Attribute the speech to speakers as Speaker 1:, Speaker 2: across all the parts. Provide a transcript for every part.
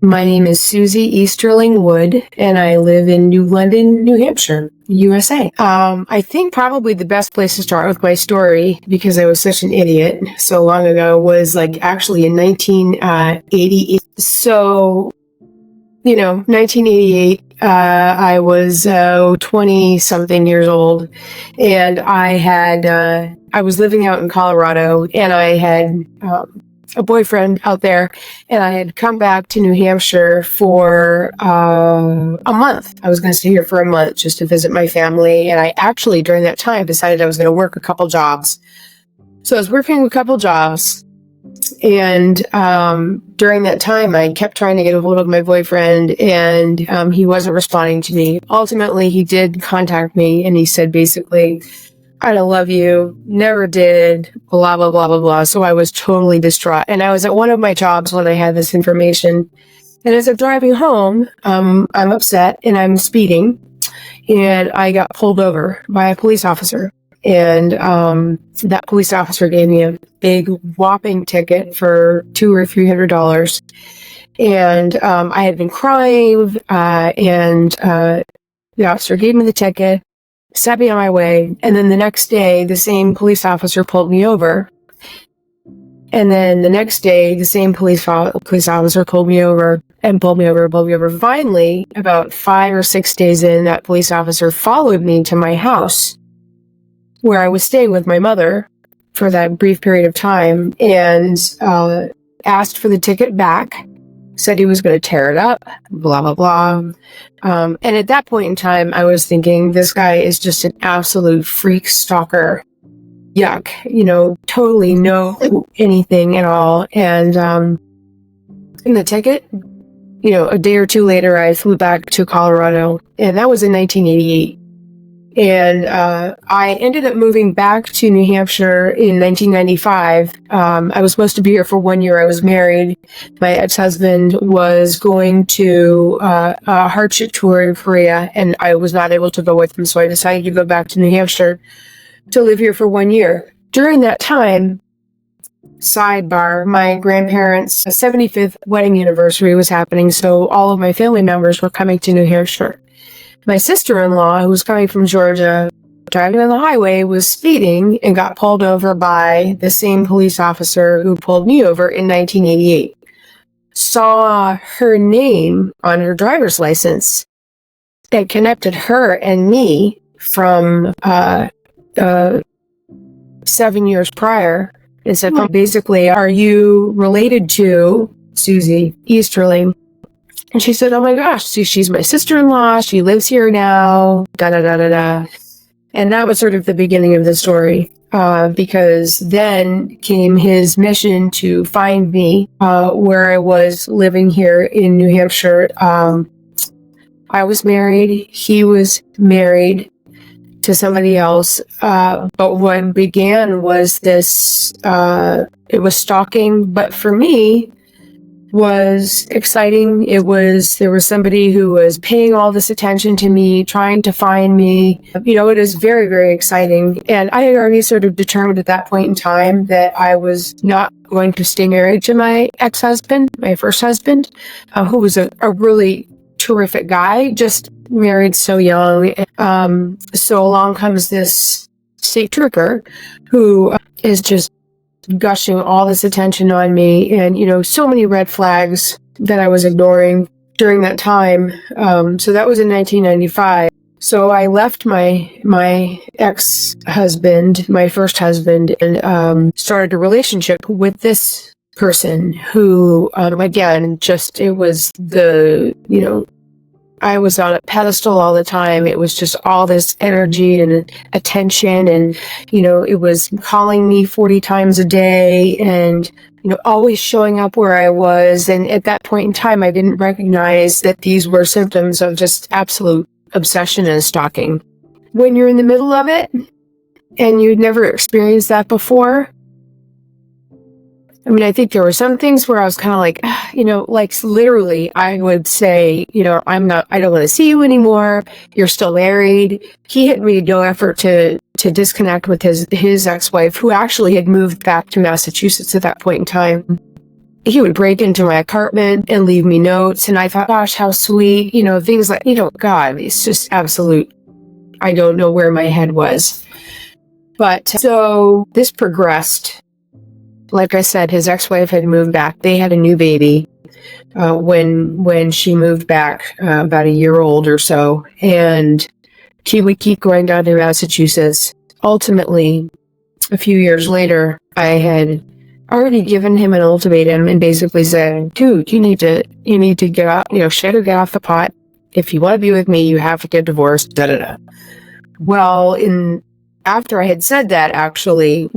Speaker 1: My name is Suzy Easterling Wood, and I live in New London, New Hampshire, USA. I think probably the best place to start with my story, because I was such an idiot so long ago, was actually in 1988. So, 1988, I was 20-something years old, and I was living out in Colorado, and I had a boyfriend out there, and I had come back to New Hampshire for a month. I was going to stay here for a month just to visit my family, and I actually, during that time, decided I was going to work a couple jobs. So I was working a couple jobs, and during that time, I kept trying to get a hold of my boyfriend, and he wasn't responding to me. Ultimately, he did contact me, and he said basically, "I don't love you, never did, blah, blah, blah, blah, blah." So I was totally distraught. And I was at one of my jobs when I had this information. And as I'm driving home, I'm upset and I'm speeding. And I got pulled over by a police officer. And that police officer gave me a big whopping ticket for $200 or $300. And I had been crying, and the officer gave me the ticket, set me on my way, and then the next day, the same police officer pulled me over. And then the next day, the same police officer pulled me over. Finally, about 5 or 6 days in, that police officer followed me to my house, where I was staying with my mother for that brief period of time, and asked for the ticket back, said he was going to tear it up, blah, blah, blah. And at that point in time, I was thinking, this guy is just an absolute freak stalker. Yuck, totally no anything at all. And in the ticket, a day or two later, I flew back to Colorado, and that was in 1988. And I ended up moving back to New Hampshire in 1995. I was supposed to be here for 1 year. I was married. My ex-husband was going to a hardship tour in Korea, and I was not able to go with him, so I decided to go back to New Hampshire to live here for 1 year. During that time, sidebar, my grandparents' 75th wedding anniversary was happening, so all of my family members were coming to New Hampshire. My sister-in-law, who was coming from Georgia, driving on the highway, was speeding and got pulled over by the same police officer who pulled me over in 1988. Saw her name on her driver's license that connected her and me from 7 years prior, and said, basically, "Are you related to Suzy Easterling?" And she said, "Oh my gosh, see, she's my sister-in-law. She lives here now, da-da-da-da-da." And that was sort of the beginning of the story, because then came his mission to find me where I was living here in New Hampshire. I was married. He was married to somebody else. But what began was this, it was stalking, but for me, was exciting. There was somebody who was paying all this attention to me, trying to find me. It is very, very exciting. And I had already sort of determined at that point in time that I was not going to stay married to my ex-husband, my first husband, who was a really terrific guy, just married so young. So along comes this state trooper who is just gushing all this attention on me, and so many red flags that I was ignoring during that time. So that was in 1995. So I left my ex-husband, my first husband, and started a relationship with this person who, again, just, it was I was on a pedestal all the time. It was just all this energy and attention, and it was calling me 40 times a day, and always showing up where I was. And at that point in time, I didn't recognize that these were symptoms of just absolute obsession and stalking. When you're in the middle of it and you'd never experienced that before, I think there were some things where I was kind of like, literally, I would say, I don't want to see you anymore. You're still married. He had made no effort to disconnect with his ex-wife, who actually had moved back to Massachusetts at that point in time. he would break into my apartment and leave me notes. And I thought, gosh, how sweet, things like, God, it's just absolute. I don't know where my head was. But so this progressed. Like I said, his ex-wife had moved back. They had a new baby when she moved back, about a year old or so. And he would keep going down to Massachusetts. Ultimately, a few years later, I had already given him an ultimatum and basically said, dude, you need to get off, shit or get off the pot. If you want to be with me, you have to get divorced, da-da-da. Well, after I had said that, actually,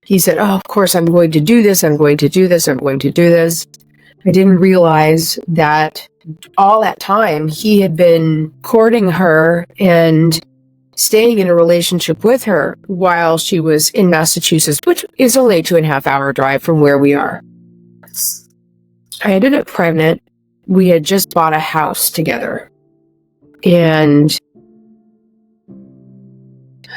Speaker 1: he said, oh, of course, I'm going to do this. I'm going to do this. I'm going to do this. I didn't realize that all that time he had been courting her and staying in a relationship with her while she was in Massachusetts, which is only a 2.5-hour drive from where we are. I ended up pregnant. We had just bought a house together. And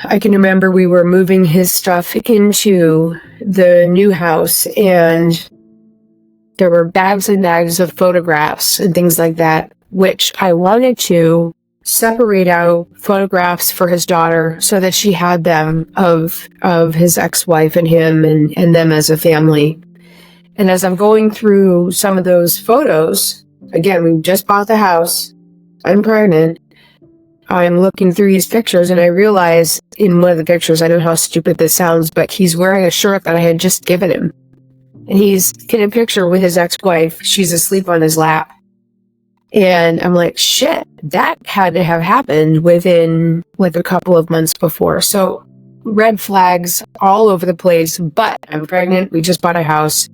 Speaker 1: I can remember we were moving his stuff into the new house, and there were bags and bags of photographs and things like that, which I wanted to separate out photographs for his daughter so that she had them of his ex-wife and him and them as a family. And as I'm going through some of those photos, again, we just bought the house, I'm pregnant, I'm looking through these pictures and I realize in one of the pictures, I don't know how stupid this sounds, but he's wearing a shirt that I had just given him. And he's in a picture with his ex-wife. She's asleep on his lap. And I'm like, shit, that had to have happened within like a couple of months before. So red flags all over the place, but I'm pregnant. We just bought a house.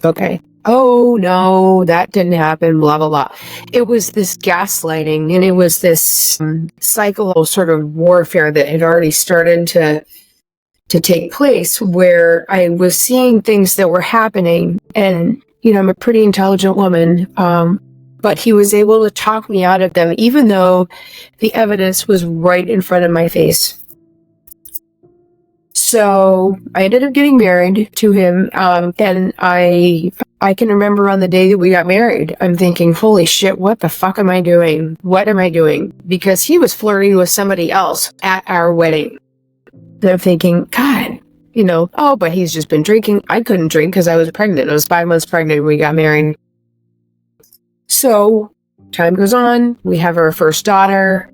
Speaker 1: Okay. Oh, no, that didn't happen, blah, blah, blah. It was this gaslighting, and it was this cycle sort of warfare that had already started to take place, where I was seeing things that were happening. And, I'm a pretty intelligent woman, but he was able to talk me out of them, even though the evidence was right in front of my face. So I ended up getting married to him, and I can remember on the day that we got married, I'm thinking, holy shit, what the fuck am I doing? What am I doing? Because he was flirting with somebody else at our wedding. And I'm thinking, God, oh, but he's just been drinking. I couldn't drink because I was pregnant. I was 5 months pregnant when we got married. So time goes on. We have our first daughter.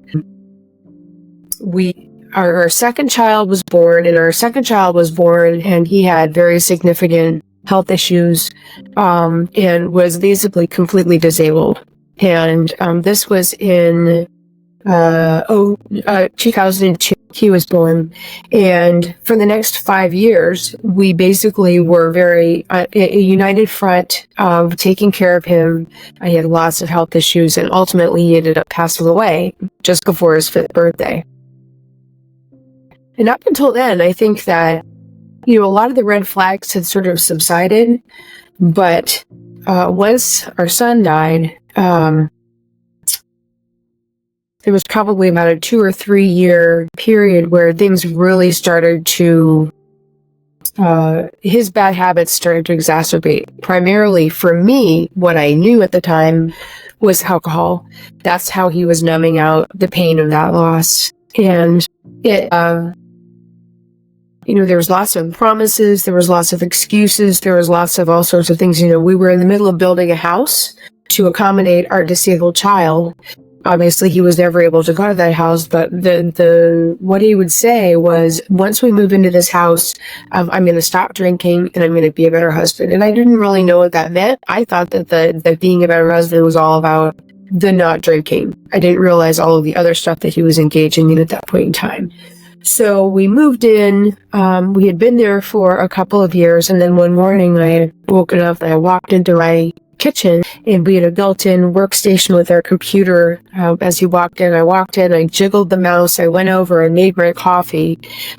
Speaker 1: Our second child was born, and he had very significant health issues, and was basically completely disabled. And this was in 2002. He was born, and for the next 5 years, we basically were very a united front of taking care of him. I had lots of health issues, and ultimately he ended up passing away just before his 5th birthday. And up until then, I think that, a lot of the red flags had sort of subsided. But once our son died, there was probably about a 2 or 3 year period where things really started to, his bad habits started to exacerbate. Primarily for me, what I knew at the time was alcohol. That's how he was numbing out the pain of that loss. And it, there was lots of promises, there was lots of excuses, there was lots of all sorts of things. We were in the middle of building a house to accommodate our disabled child. Obviously, he was never able to go to that house, but what he would say was, once we move into this house, I'm going to stop drinking and I'm going to be a better husband. And I didn't really know what that meant. I thought that being a better husband was all about the not drinking. I didn't realize all of the other stuff that he was engaging in at that point in time. So we moved in, we had been there for a couple of years, and then one morning I had woken up and I walked into my kitchen, and we had a built-in workstation with our computer. As he walked in, I jiggled the mouse, I went over and made my coffee.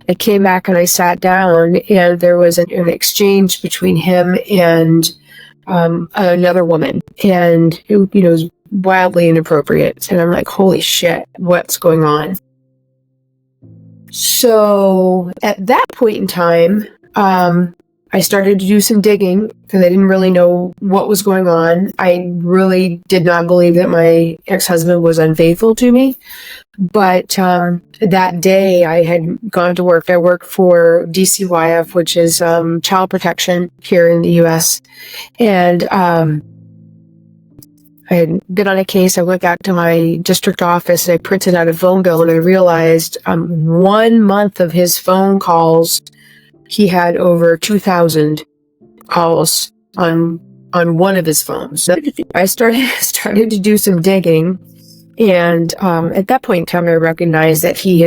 Speaker 1: I came back and I sat down, and there was an exchange between him and another woman, and it was wildly inappropriate. And I'm like, holy shit, what's going on? So at that point in time, I started to do some digging because I didn't really know what was going on. I really did not believe that my ex-husband was unfaithful to me. But that day I had gone to work. I worked for DCYF, which is child protection here in the U.S. And I had been on a case. I went back to my district office and I printed out a phone bill, and I realized 1 month of his phone calls, he had over 2,000 calls on one of his phones. So I started to do some digging, and at that point in time, I recognized that he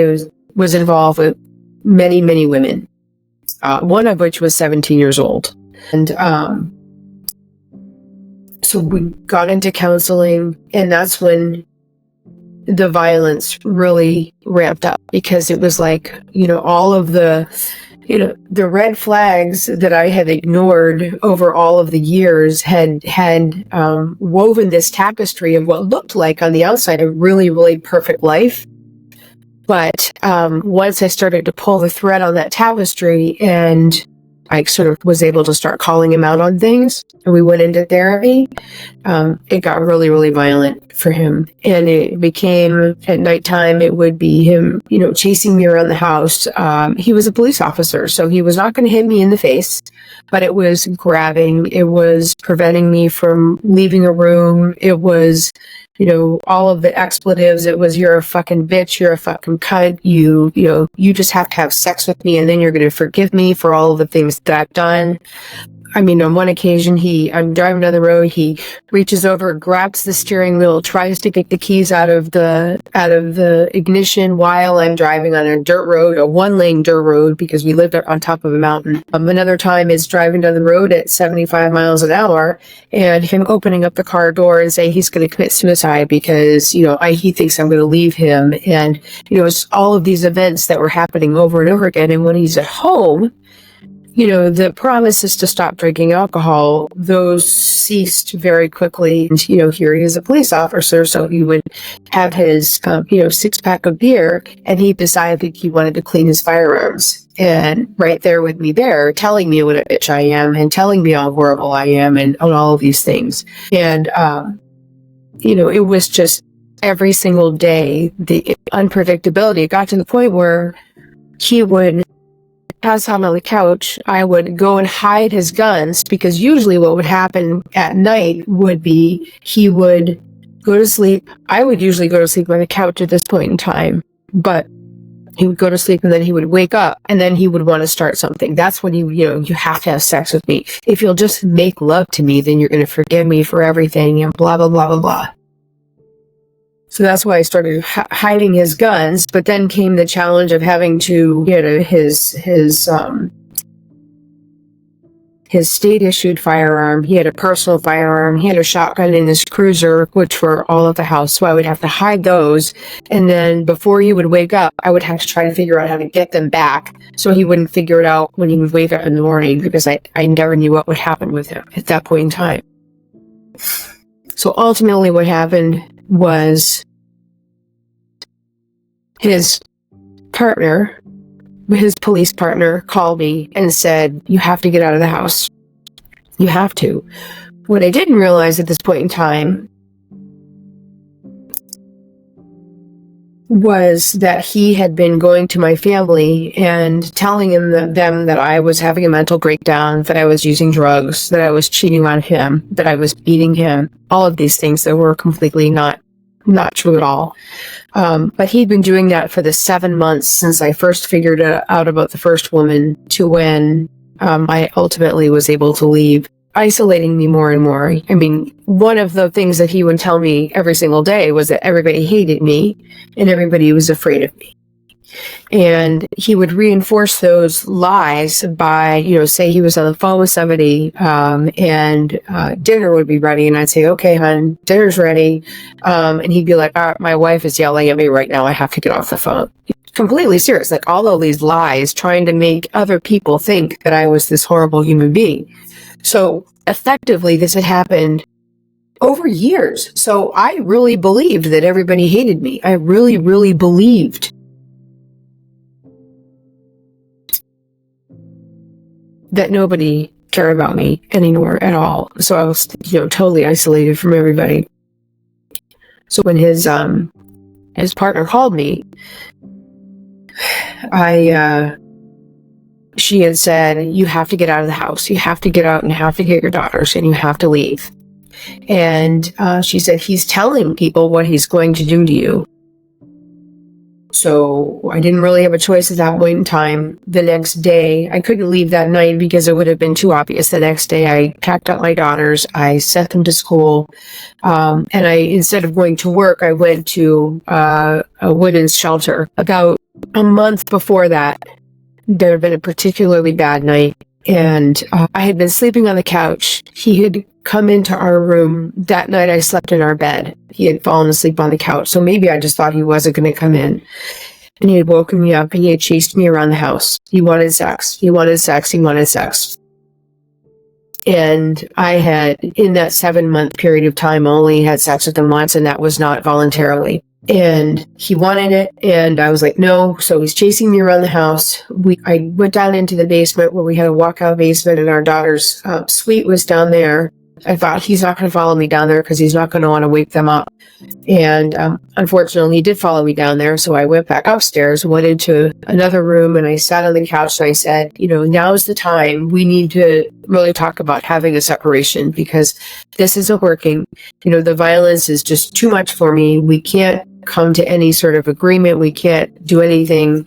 Speaker 1: was involved with many, many women, one of which was 17 years old. And so we got into counseling, and that's when the violence really ramped up, because it was like, all of the red flags that I had ignored over all of the years had woven this tapestry of what looked like on the outside a really, really perfect life. But once I started to pull the thread on that tapestry, and I sort of was able to start calling him out on things, and we went into therapy, it got really, really violent for him. And it became, at nighttime, it would be him, chasing me around the house. He was a police officer, so he was not going to hit me in the face, but it was grabbing, it was preventing me from leaving a room, it was, all of the expletives. It was, you're a fucking bitch, you're a fucking cunt, you just have to have sex with me, and then you're going to forgive me for all of the things that I've done. I mean, on one occasion, I'm driving down the road, he reaches over, grabs the steering wheel, tries to get the keys out of the ignition while I'm driving on a dirt road, a one-lane dirt road, because we lived on top of a mountain. Another time is driving down the road at 75 miles an hour, and him opening up the car door and saying he's going to commit suicide because, he thinks I'm going to leave him. And, it's all of these events that were happening over and over again. And when he's at home, the promises to stop drinking alcohol, those ceased very quickly. And, here he is a police officer, so he would have his, 6-pack of beer, and he decided he wanted to clean his firearms. And right there with me there, telling me what a bitch I am, and telling me how horrible I am, and all of these things. And, it was just every single day, the unpredictability. It got to the point where he would, as I'm on the couch, I would go and hide his guns, because usually what would happen at night would be he would go to sleep. I would usually go to sleep on the couch at this point in time, but he would go to sleep and then he would wake up and then he would want to start something. That's when you have to have sex with me. If you'll just make love to me, then you're going to forgive me for everything, and blah, blah, blah, blah, blah. So that's why I started hiding his guns. But then came the challenge of having to get his state-issued firearm. He had a personal firearm. He had a shotgun in his cruiser, which were all at the house. So I would have to hide those. And then before he would wake up, I would have to try to figure out how to get them back so he wouldn't figure it out when he would wake up in the morning, because I never knew what would happen with him at that point in time. So ultimately what happened was his police partner called me and said, you have to get out of the house. You have to. What I didn't realize at this point in time was that he had been going to my family and telling them that I was having a mental breakdown, that I was using drugs, that I was cheating on him, that I was beating him, all of these things that were completely not true at all. But he'd been doing that for the 7 months since I first figured out about the first woman to when I ultimately was able to leave, isolating me more and more. I mean, one of the things that he would tell me every single day was that everybody hated me and everybody was afraid of me. And he would reinforce those lies by, say he was on the phone with somebody, and dinner would be ready, and I'd say, okay, hon, dinner's ready. And he'd be like, my wife is yelling at me right now, I have to get off the phone. Completely serious, like all of these lies, trying to make other people think that I was this horrible human being. So effectively, this had happened over years. So I really believed that everybody hated me. I really, really believed that nobody cared about me anymore at all. So I was, totally isolated from everybody. So when his partner called me, she had said, you have to get out of the house. You have to get out and have to get your daughters and you have to leave. And she said, he's telling people what he's going to do to you. So I didn't really have a choice at that point in time. The next day, I couldn't leave that night because it would have been too obvious. The next day, I packed up my daughters. I sent them to school. And instead of going to work, I went to a women's shelter. About a month before that, there had been a particularly bad night. And I had been sleeping on the couch. He had come into our room. That night I slept in our bed. He had fallen asleep on the couch. So maybe I just thought he wasn't going to come in. And he had woken me up and he had chased me around the house. He wanted sex. He wanted sex. He wanted sex. And I had, in that 7-month period of time, only had sex with him once, and that was not voluntarily. And he wanted it, and I was like, no. So he's chasing me around the house. I went down into the basement where we had a walkout basement, and our daughter's suite was down there. I thought, he's not going to follow me down there because he's not going to want to wake them up. And unfortunately, he did follow me down there. So I went back upstairs, went into another room, and I sat on the couch and I said, now's the time. We need to really talk about having a separation because this isn't working. The violence is just too much for me. We can't come to any sort of agreement. We can't do anything.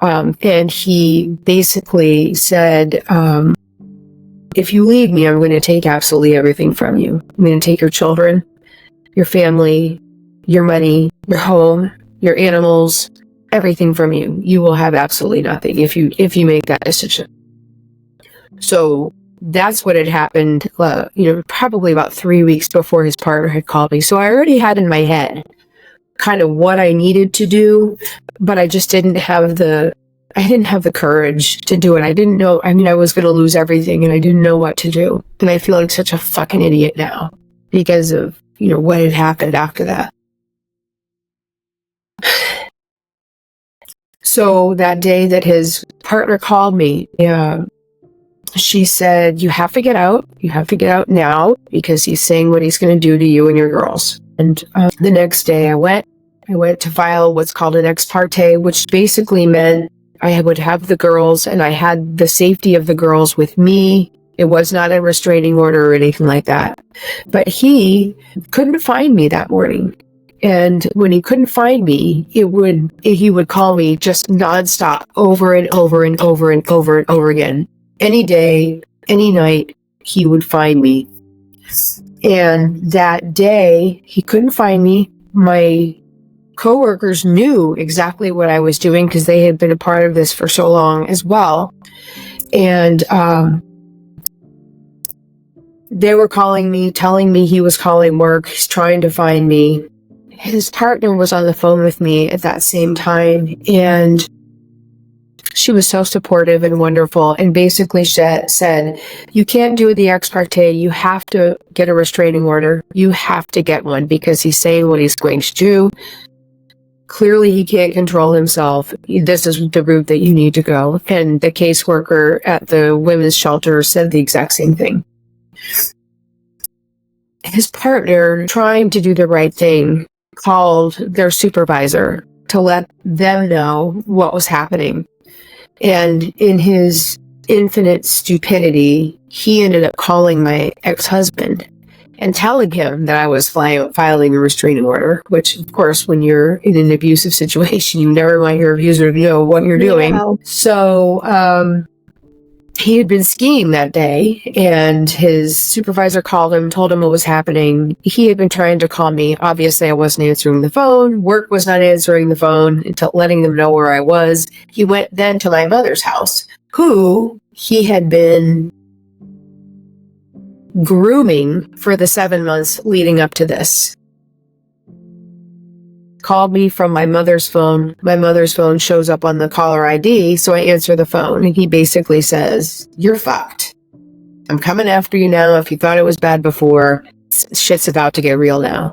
Speaker 1: And he basically said, if you leave me, I'm going to take absolutely everything from you. I'm going to take your children, your family, your money, your home, your animals, everything from you. You will have absolutely nothing if you make that decision. So that's what had happened, probably about 3 weeks before his partner had called me. So I already had in my head kind of what I needed to do, but I just didn't have the courage to do it. I didn't know. I was going to lose everything and I didn't know what to do. And I feel like such a fucking idiot now because of, what had happened after that. So that day that his partner called me, she said, you have to get out. You have to get out now because he's saying what he's going to do to you and your girls. And the next day I went to file what's called an ex parte, which basically meant I would have the girls and I had the safety of the girls with me. It was not a restraining order or anything like that. But he couldn't find me that morning. And when he couldn't find me, he would call me just nonstop over and over and over and over and over again. Any day, any night, he would find me. And that day, he couldn't find me. My coworkers knew exactly what I was doing because they had been a part of this for so long as well. And they were calling me, telling me he was calling work. He's trying to find me. His partner was on the phone with me at that same time, and she was so supportive and wonderful, and basically said, you can't do the ex parte. You have to get a restraining order. You have to get one because he's saying what he's going to do. Clearly, he can't control himself. This is the route that you need to go. And the caseworker at the women's shelter said the exact same thing. His partner, trying to do the right thing, called their supervisor to let them know what was happening. And in his infinite stupidity, he ended up calling my ex-husband and telling him that I was filing a restraining order, which, of course, when you're in an abusive situation, you never want your abuser to know what you're doing. Yeah. So he had been skiing that day, and his supervisor called him, told him what was happening. He had been trying to call me. Obviously, I wasn't answering the phone. Work was not answering the phone, until letting them know where I was. He went then to my mother's house, who he had been grooming for the 7 months leading up to this. Called me from my mother's phone. My mother's phone shows up on the caller ID, so I answer the phone, and he basically says, you're fucked. I'm coming after you now. If you thought it was bad before, shit's about to get real now.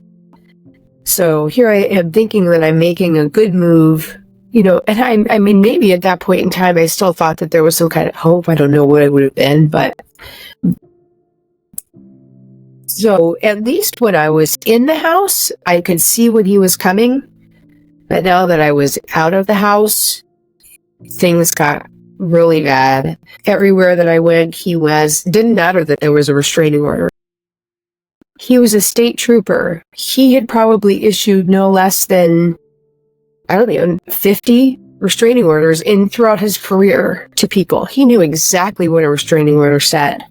Speaker 1: So here I am thinking that I'm making a good move, And I mean, maybe at that point in time, I still thought that there was some kind of hope. I don't know what it would have been, but so at least when I was in the house, I could see when he was coming. But now that I was out of the house, things got really bad. Everywhere that I went, didn't matter that there was a restraining order. He was a state trooper. He had probably issued no less than, I don't know, 50 restraining orders throughout his career to people. He knew exactly what a restraining order said.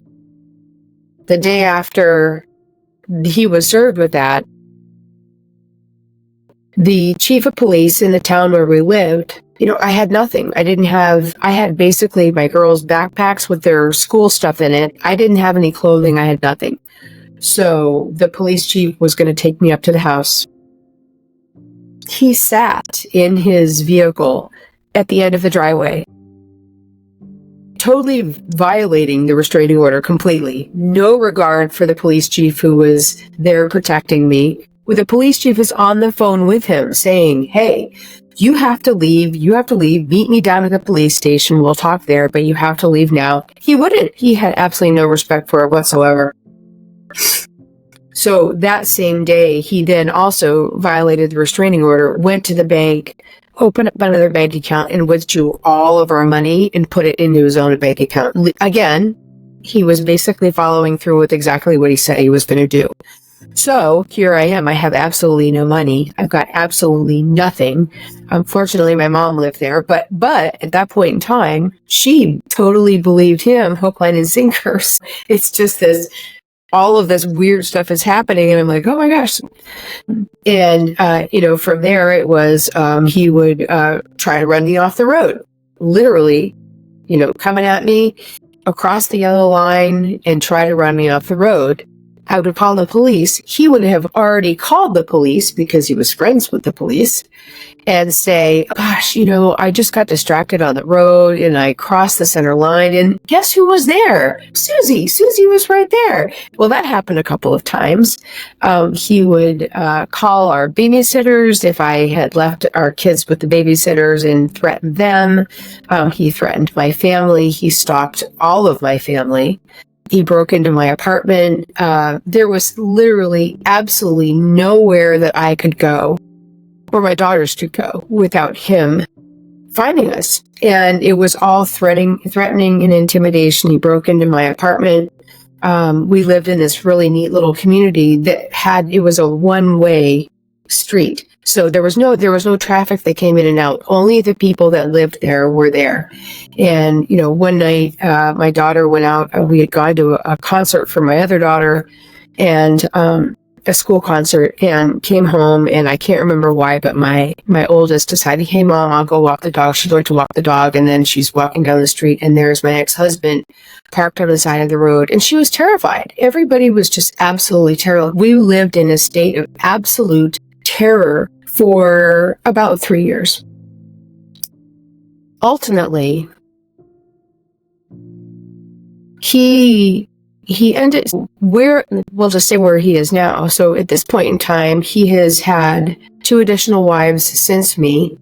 Speaker 1: The day after he was served with that, the chief of police in the town where we lived, I had nothing. I had basically my girls' backpacks with their school stuff in it. I didn't have any clothing. I had nothing. So the police chief was going to take me up to the house. He sat in his vehicle at the end of the driveway, totally violating the restraining order completely. No regard for the police chief who was there protecting me. The police chief is on the phone with him saying, hey, you have to leave. Meet me down at the police station. We'll talk there, but you have to leave now. He wouldn't. He had absolutely no respect for it whatsoever. So that same day, he then also violated the restraining order, went to the bank, opened up another bank account, and withdrew all of our money and put it into his own bank account. Again, he was basically following through with exactly what he said he was going to do. So here I am. I have absolutely no money. I've got absolutely nothing. Unfortunately, my mom lived there, but at that point in time, she totally believed him, hook, line, and sinker. It's just all of this weird stuff is happening, and I'm like, oh my gosh. And from there it was he would try to run me off the road, literally, coming at me across the yellow line and try to run me off the road. I would call the police. He would have already called the police because he was friends with the police and say, gosh, I just got distracted on the road and I crossed the center line, and guess who was there? Suzy. Suzy was right there. Well, that happened a couple of times. He would call our babysitters if I had left our kids with the babysitters and threatened them. He threatened my family. He stalked all of my family. He broke into my apartment. There was literally absolutely nowhere that I could go or my daughters could go without him finding us. And it was all threatening and intimidation. He broke into my apartment. We lived in this really neat little community it was a one-way street. So there was no traffic that came in and out. Only the people that lived there were there. And, one night, my daughter went out. We had gone to a concert for my other daughter, and a school concert, and came home, and I can't remember why, but my oldest decided, hey mom, I'll go walk the dog. She's going to walk the dog. And then she's walking down the street, and there's my ex-husband parked on the side of the road, and she was terrified. Everybody was just absolutely terrified. We lived in a state of absolute terror for about 3 years. Ultimately, he ended we'll just say where he is now. So at this point in time, he has had 2 additional wives since me.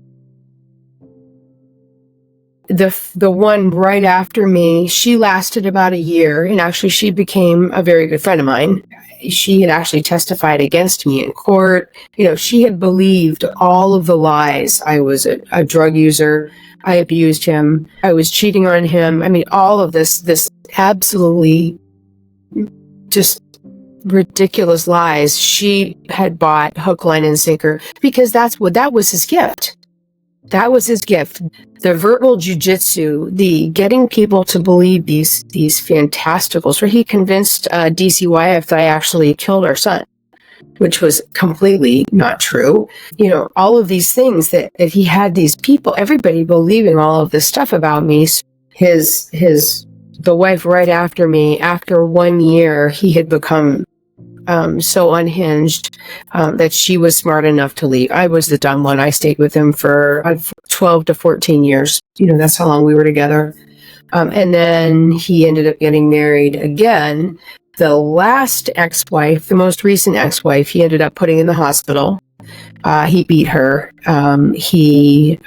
Speaker 1: The one right after me, she lasted about a year, and actually she became a very good friend of mine. She had actually testified against me in court. She had believed all of the lies. I was a drug user. I abused him. I was cheating on him. I mean, all of this absolutely just ridiculous lies. She had bought hook, line, and sinker because that was his gift. That was his gift. The verbal jujitsu, the getting people to believe these fantasticals, where he convinced DCYF that I actually killed our son, which was completely not true. All of these things that he had these people, everybody believing all of this stuff about me. The wife right after me, after 1 year, he had become so unhinged that she was smart enough to leave. I was the dumb one. I stayed with him for 12 to 14 years. That's how long we were together. And then he ended up getting married again. The last ex-wife, the most recent ex-wife, he ended up putting in the hospital. He beat her. He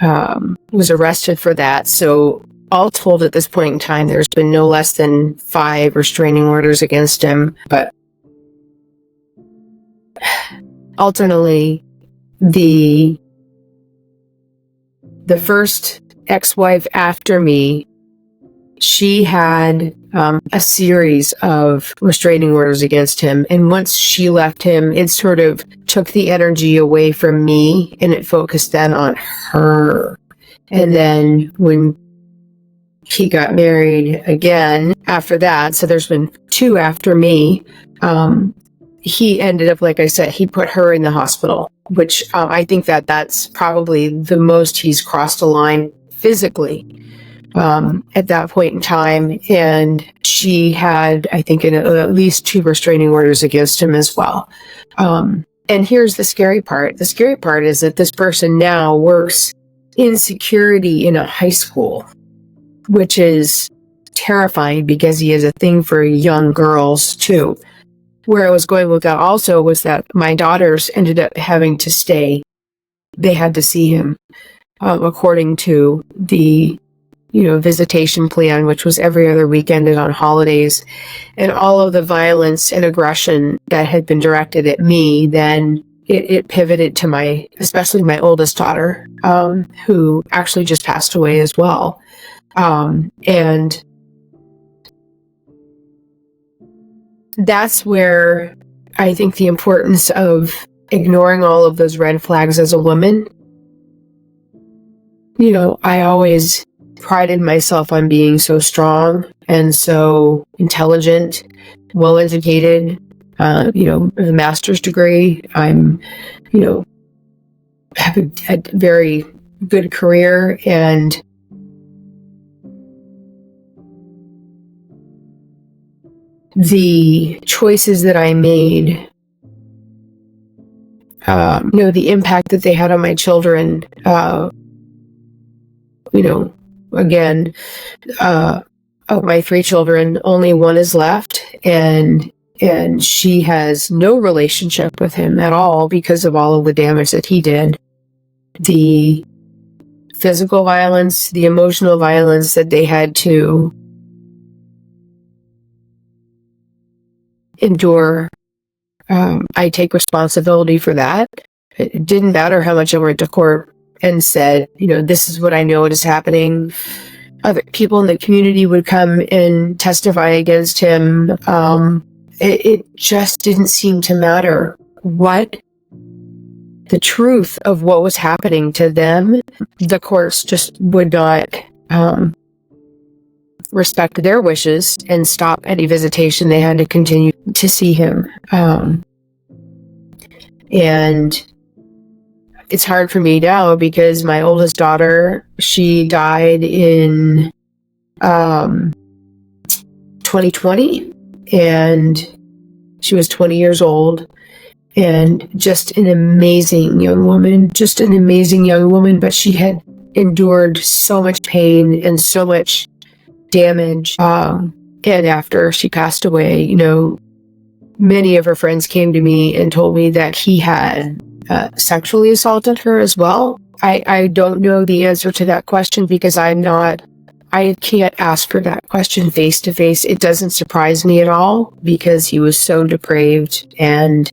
Speaker 1: was arrested for that. So all told at this point in time, there's been no less than 5 restraining orders against him. But ultimately, the first ex-wife after me, she had a series of restraining orders against him. And once she left him, it sort of took the energy away from me and it focused then on her. And then when he got married again after that, so there's been 2 after me, he ended up, like I said, he put her in the hospital, which I think that's probably the most he's crossed a line physically at that point in time. And she had, I think, at least 2 restraining orders against him as well. And here's the scary part. The scary part is that this person now works in security in a high school, which is terrifying because he has a thing for young girls too. Where I was going with that also was that my daughters ended up having to stay. They had to see him according to the visitation plan, which was every other weekend and on holidays. And all of the violence and aggression that had been directed at me, then it pivoted to especially my oldest daughter, who actually just passed away as well. And that's where I think the importance of ignoring all of those red flags as a woman. I always prided myself on being so strong and so intelligent, well-educated, a master's degree. I'm, have a very good career, and the choices that I made, the impact that they had on my children, again, of my 3 children, only 1 is left, and she has no relationship with him at all because of all of the damage that he did. The physical violence, the emotional violence that they had to endure, I take responsibility for that. It didn't matter how much I went to court and said, this is what I know is happening. Other people in the community would come and testify against him. It just didn't seem to matter what the truth of what was happening to them. The courts just would not respect their wishes and stop any visitation. They had to continue to see him. And it's hard for me now because my oldest daughter, she died in 2020, and she was 20 years old, and just an amazing young woman, but she had endured so much pain and so much damage. And after she passed away, many of her friends came to me and told me that he had sexually assaulted her as well. I don't know the answer to that question because I can't ask her that question face to face. It doesn't surprise me at all because he was so depraved and,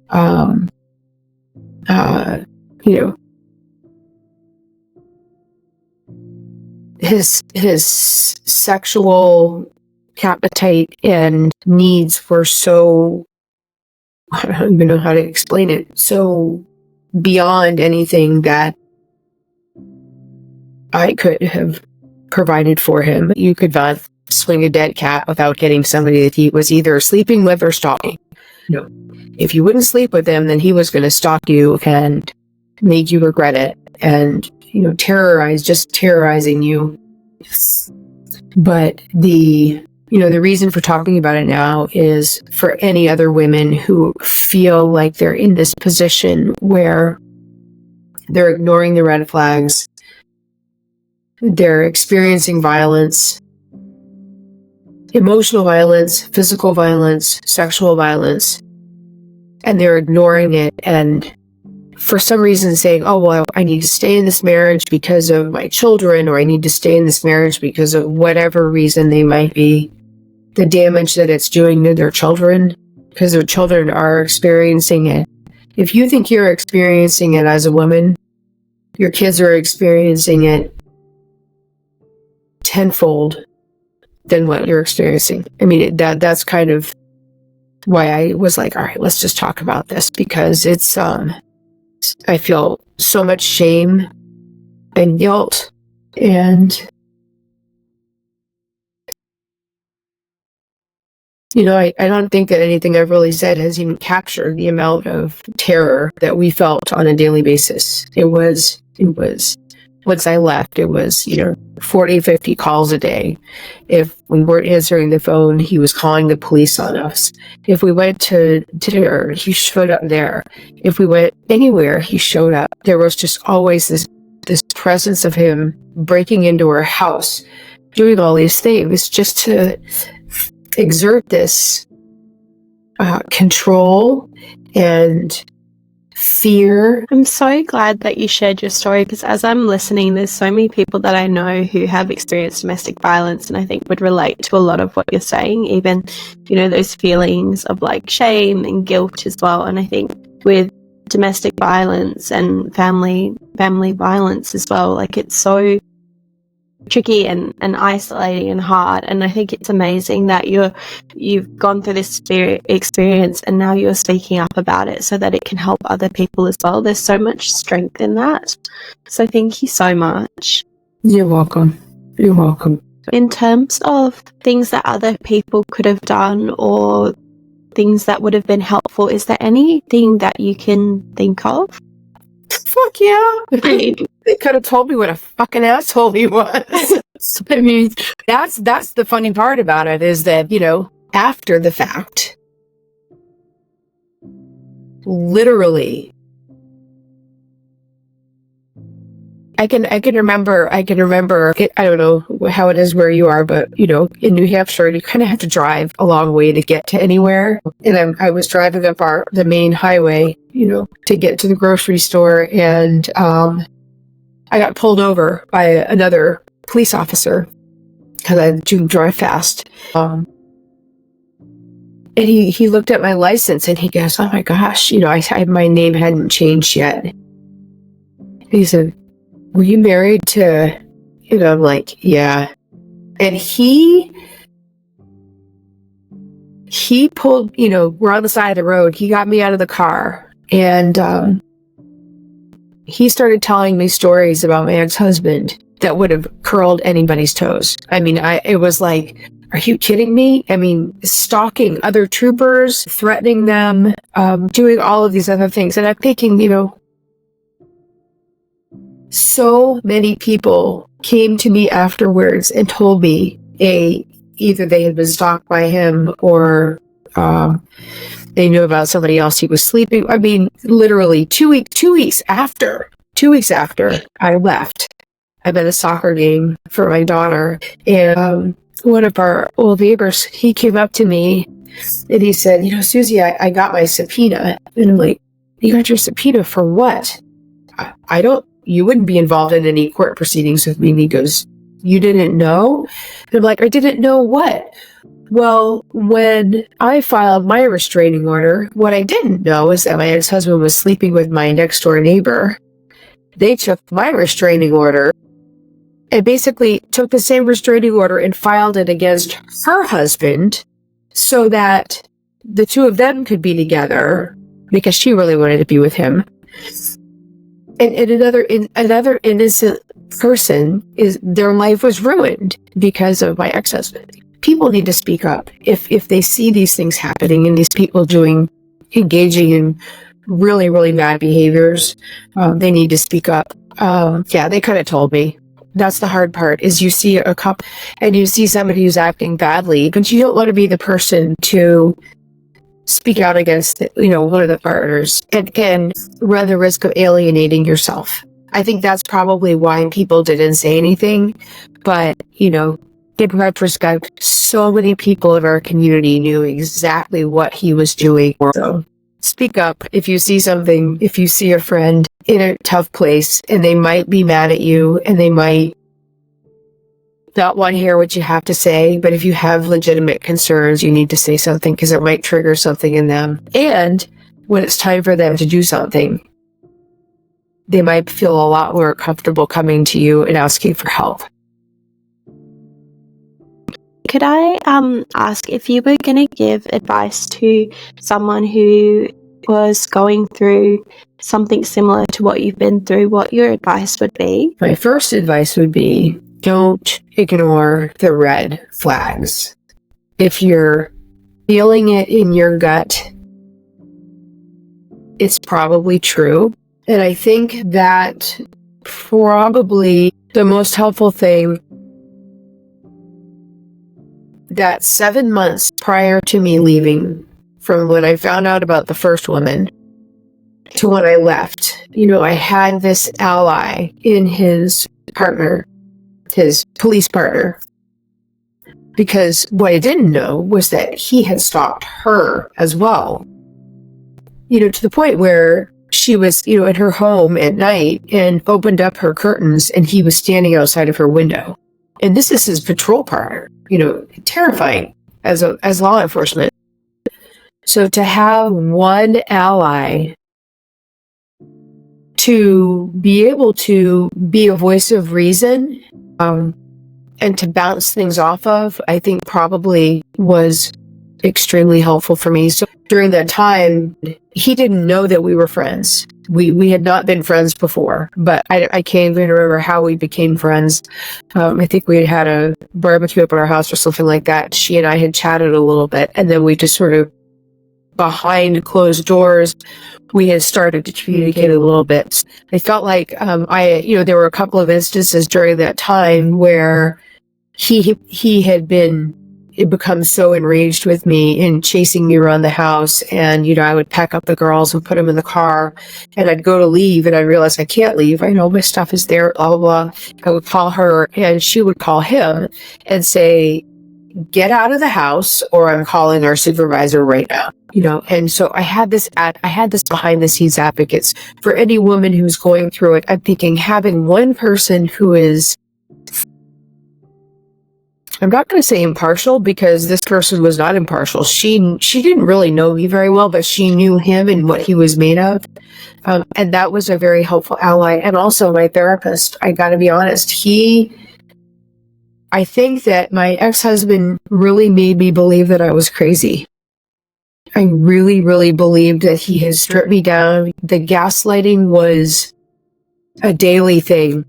Speaker 1: his sexual appetite and needs were so, I don't even know how to explain it, so beyond anything that I could have provided for him. You could not swing a dead cat without getting somebody that he was either sleeping with or stalking. If you wouldn't sleep with him, then he was going to stalk you and make you regret it, and terrorizing you. But the reason for talking about it now is for any other women who feel like they're in this position where they're ignoring the red flags, they're experiencing violence, emotional violence, physical violence, sexual violence, and they're ignoring it and for some reason saying, oh, well, I need to stay in this marriage because of my children, or I need to stay in this marriage because of whatever reason they might be, the damage that it's doing to their children, because their children are experiencing it. If you think you're experiencing it as a woman, your kids are experiencing it tenfold than what you're experiencing. I mean, that's kind of why I was like, all right, let's just talk about this, because it's, I feel so much shame and guilt, and I don't think that anything I've really said has even captured the amount of terror that we felt on a daily basis. It was, once I left, it was, 40, 50 calls a day. If we weren't answering the phone, he was calling the police on us. If we went to dinner, he showed up there. If we went anywhere, he showed up. There was just always this presence of him breaking into our house, doing all these things just to exert this control and fear.
Speaker 2: I'm so glad that you shared your story, because as I'm listening, there's so many people that I know who have experienced domestic violence, and I think would relate to a lot of what you're saying, even, those feelings of like shame and guilt as well. And I think with domestic violence and family violence as well, like it's so tricky and isolating and hard. And I think it's amazing that you've gone through this experience and now you're speaking up about it so that it can help other people as well. There's so much strength in that. So thank you so much.
Speaker 1: You're welcome. You're welcome.
Speaker 2: In terms of things that other people could have done or things that would have been helpful, is there anything that you can think of?
Speaker 1: Fuck yeah. They could have told me what a fucking asshole he was. I mean, that's the funny part about it, is that, after the fact, literally, I can remember, I don't know how it is where you are, but, in New Hampshire, you kind of have to drive a long way to get to anywhere. And I was driving up the main highway, to get to the grocery store. And I got pulled over by another police officer because I do drive fast. And he looked at my license and he goes, oh my gosh, my name hadn't changed yet. He said, were you married to, I'm like, yeah. And he pulled, we're on the side of the road. He got me out of the car, and he started telling me stories about my ex-husband that would have curled anybody's toes. I mean, it was like, are you kidding me? I mean, stalking other troopers, threatening them, doing all of these other things. And I'm thinking, so many people came to me afterwards and told me either they had been stalked by him or they knew about somebody else he was sleeping. I mean, literally 2 weeks after I left, I'm at a soccer game for my daughter, and one of our old neighbors, he came up to me and he said, Suzy, I got my subpoena. And I'm like, you got your subpoena for what? You wouldn't be involved in any court proceedings with me. And he goes, you didn't know? And I'm like, I didn't know what? Well, when I filed my restraining order, what I didn't know is that my ex-husband was sleeping with my next door neighbor. They took my restraining order and basically took the same restraining order and filed it against her husband so that the two of them could be together because she really wanted to be with him. And another innocent person, their life was ruined because of my ex-husband. People need to speak up if they see these things happening and these people engaging in really, really bad behaviors. They need to speak up. Yeah, they could have told me. That's the hard part, is you see a couple and you see somebody who's acting badly, but you don't want to be the person to speak out against, one of the partners and run the risk of alienating yourself. I think that's probably why people didn't say anything. But, in retrospect, so many people in our community knew exactly what he was doing. So speak up if you see something, if you see a friend in a tough place and they might be mad at you and they might not want to hear what you have to say, but if you have legitimate concerns, you need to say something because it might trigger something in them. And when it's time for them to do something, they might feel a lot more comfortable coming to you and asking for help.
Speaker 2: Could I ask, if you were going to give advice to someone who was going through something similar to what you've been through, what your advice would be?
Speaker 1: My first advice would be, don't ignore the red flags. If you're feeling it in your gut, it's probably true. And I think that probably the most helpful thing, that 7 months prior to me leaving, from when I found out about the first woman to when I left, I had this ally in his partner, his police partner, because what I didn't know was that he had stalked her as well, to the point where she was, in her home at night and opened up her curtains and he was standing outside of her window. And this is his patrol partner, terrifying as law enforcement. So to have one ally to be able to be a voice of reason, and to bounce things off of, I think probably was extremely helpful for me. So during that time, he didn't know that we were friends. We had not been friends before, but I can't even remember how we became friends. I think we had a barbecue up at our house or something like that. She and I had chatted a little bit, and then we just sort of, behind closed doors, we had started to communicate a little bit. I felt like there were a couple of instances during that time where he had become so enraged with me and chasing me around the house, and I would pack up the girls and put them in the car, and I'd go to leave and I realized I can't leave. I know my stuff is there, blah blah blah. I would call her and she would call him and say, get out of the house or I'm calling our supervisor right now. And so I had this behind the scenes advocates for any woman who's going through it. I'm thinking having one person who is, I'm not going to say impartial, because this person was not impartial. She didn't really know me very well, but she knew him and what he was made of. And that was a very helpful ally. And also my therapist, I got to be honest, I think that my ex-husband really made me believe that I was crazy. I really, really believed that he had stripped me down. The gaslighting was a daily thing.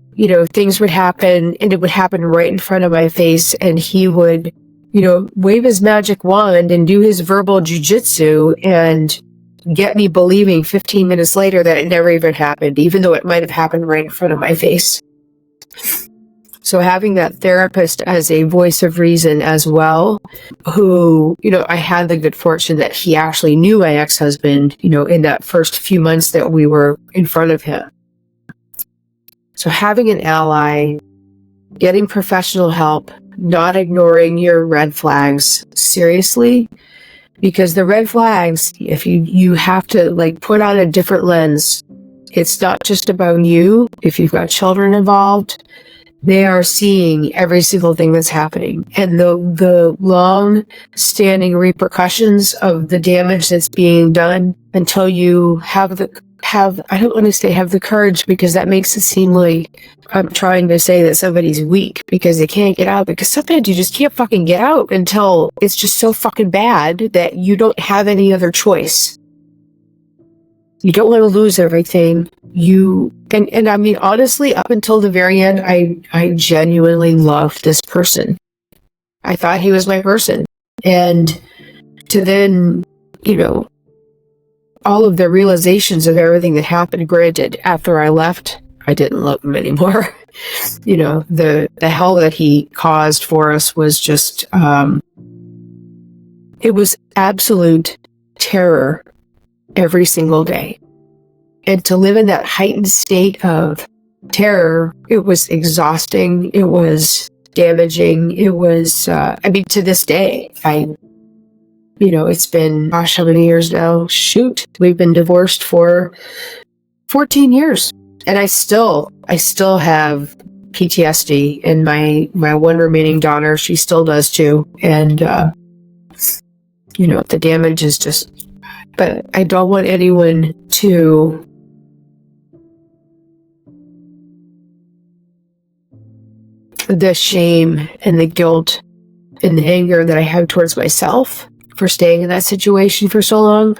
Speaker 1: Things would happen and it would happen right in front of my face, and he would, wave his magic wand and do his verbal jujitsu and get me believing 15 minutes later that it never even happened, even though it might have happened right in front of my face. So having that therapist as a voice of reason as well, who, I had the good fortune that he actually knew my ex-husband, in that first few months that we were in front of him. So having an ally, getting professional help, not ignoring your red flags seriously, because the red flags, if you have to put on a different lens, it's not just about you. If you've got children involved, they are seeing every single thing that's happening, and the long-standing repercussions of the damage that's being done until you have I don't want to say have the courage, because that makes it seem like I'm trying to say that somebody's weak because they can't get out, because sometimes you just can't fucking get out until it's just so fucking bad that you don't have any other choice. You don't want to lose everything. And I mean, honestly, up until the very end, I genuinely loved this person. I thought he was my person. And to then, all of the realizations of everything that happened, granted, after I left, I didn't love him anymore. The hell that he caused for us was just, it was absolute terror every single day. And to live in that heightened state of terror, it was exhausting. It was damaging. It was, to this day, it's been, gosh, how many years now? Shoot, we've been divorced for 14 years. And I still have PTSD, and my one remaining daughter, she still does too. And, the damage is just, but I don't want anyone to the shame and the guilt and the anger that I have towards myself for staying in that situation for so long.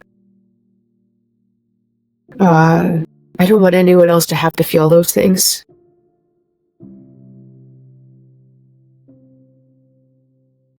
Speaker 1: I don't want anyone else to have to feel those things.